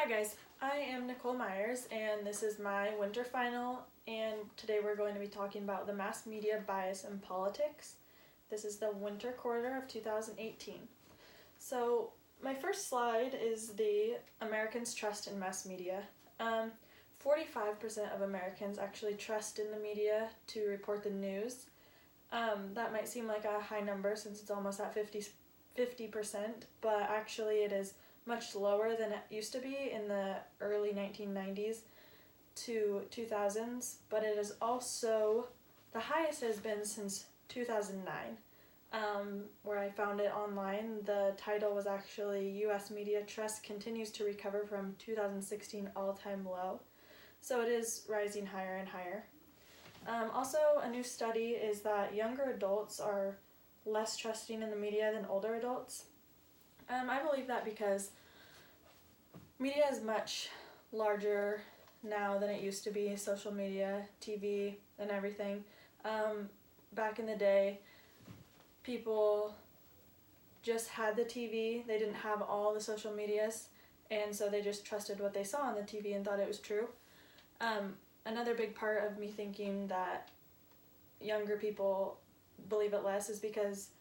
Hi guys, I am Nicole Myers and this is my winter final, and today we're going to be talking about the mass media bias in politics. This is the winter quarter of 2018. So my first slide is the Americans' trust in mass media. 45% of Americans actually trust in the media to report the news. That might seem like a high number since it's almost at 50%, but actually it is much lower than it used to be in the early 1990s to 2000s, but it is also the highest it has been since 2009, where I found it online. The title was actually U.S. Media Trust Continues to Recover from 2016 All-Time Low, so it is rising higher and higher. Also, a new study is that younger adults are less trusting in the media than older adults. I believe that because media is much larger now than it used to be. Social media, TV, and everything. Back in the day, people just had the TV. They didn't have all the social medias, and so they just trusted what they saw on the TV and thought it was true. Another big part of me thinking that younger people believe it less is because,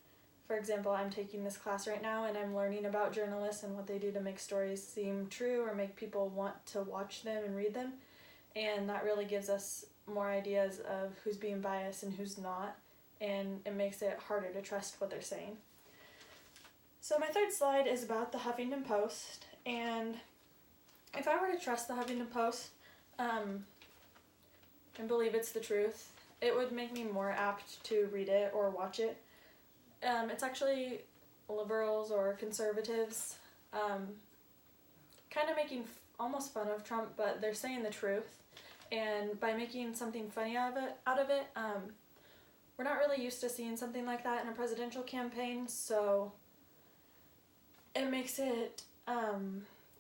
for example, I'm taking this class right now and I'm learning about journalists and what they do to make stories seem true or make people want to watch them and read them. And that really gives us more ideas of who's being biased and who's not. And it makes it harder to trust what they're saying. So my third slide is about the Huffington Post. And if I were to trust the Huffington Post and believe it's the truth, it would make me more apt to read it or watch it. It's actually liberals or conservatives kind of making almost fun of Trump, but they're saying the truth. And by making something funny out of it, we're not really used to seeing something like that in a presidential campaign, so it makes it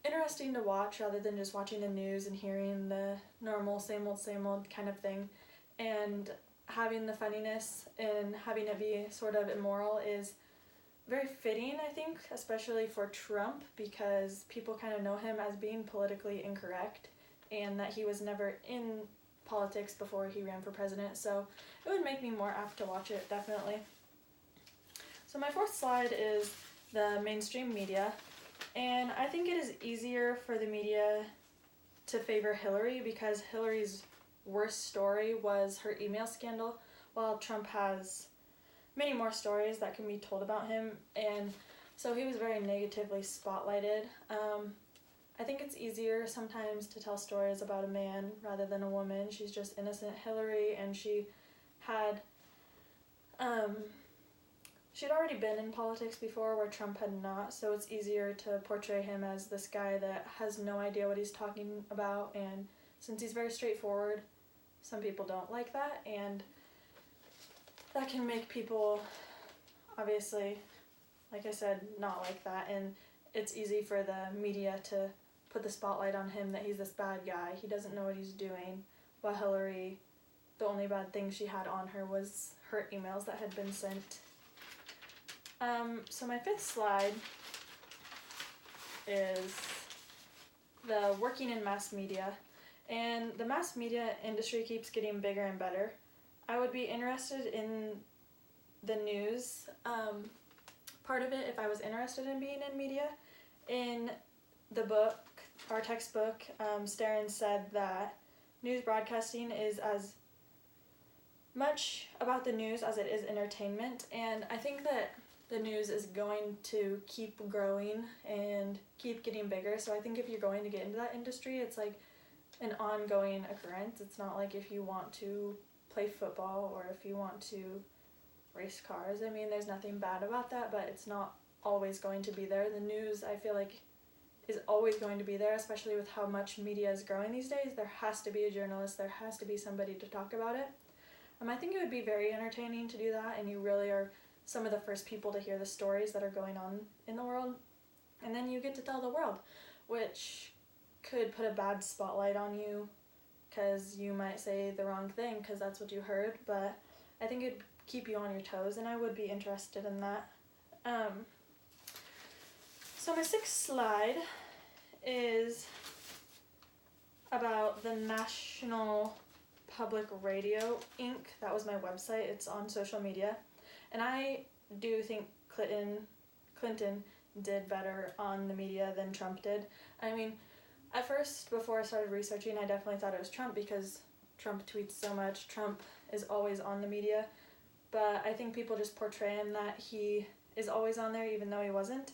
interesting to watch rather than just watching the news and hearing the normal same old kind of thing. And having the funniness and having it be sort of immoral is very fitting, I think, especially for Trump, because people kind of know him as being politically incorrect and that he was never in politics before he ran for president, so it would make me more apt to watch it, definitely. So my fourth slide is the mainstream media, and I think it is easier for the media to favor Hillary because Hillary's worst story was her email scandal, while Trump has many more stories that can be told about him, and so he was very negatively spotlighted. I think it's easier sometimes to tell stories about a man rather than a woman. She's just innocent Hillary, and she'd already been in politics before where Trump had not, so it's easier to portray him as this guy that has no idea what he's talking about, and since he's very straightforward, some people don't like that, and that can make people, obviously, like I said, not like that, and it's easy for the media to put the spotlight on him that he's this bad guy, he doesn't know what he's doing, while Hillary, the only bad thing she had on her was her emails that had been sent. So my fifth slide is the working in mass media. And the mass media industry keeps getting bigger and better. I would be interested in the news part of it if I was interested in being in media. In the book, our textbook, Starren said that news broadcasting is as much about the news as it is entertainment, and I think that the news is going to keep growing and keep getting bigger, so I think if you're going to get into that industry, it's like an ongoing occurrence. It's not like if you want to play football or if you want to race cars. I mean, there's nothing bad about that, but it's not always going to be there. The news, I feel like, is always going to be there, especially with how much media is growing these days. There has to be a journalist, there has to be somebody to talk about it. I think it would be very entertaining to do that, and you really are some of the first people to hear the stories that are going on in the world, and then you get to tell the world, which could put a bad spotlight on you because you might say the wrong thing because that's what you heard, but I think it'd keep you on your toes, and I would be interested in that. So my sixth slide is about the National Public Radio Inc. That was my website. It's on social media. And I do think Clinton did better on the media than Trump did. I mean, at first, before I started researching, I definitely thought it was Trump because Trump tweets so much. Trump is always on the media. But I think people just portray him that he is always on there even though he wasn't.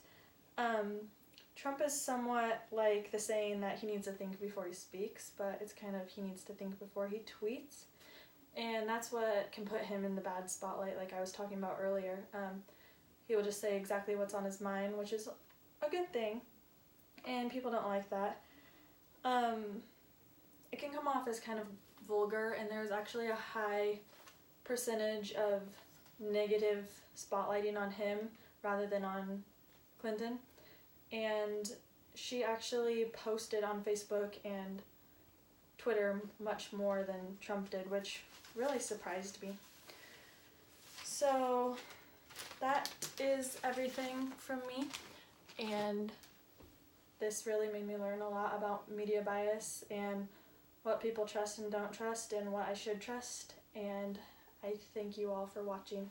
Trump is somewhat like the saying that he needs to think before he speaks, but it's kind of he needs to think before he tweets. And that's what can put him in the bad spotlight like I was talking about earlier. He will just say exactly what's on his mind, which is a good thing, and people don't like that. It can come off as kind of vulgar, and there's actually a high percentage of negative spotlighting on him rather than on Clinton. And she actually posted on Facebook and Twitter much more than Trump did, which really surprised me. So that is everything from me, and this really made me learn a lot about media bias and what people trust and don't trust and what I should trust, and I thank you all for watching.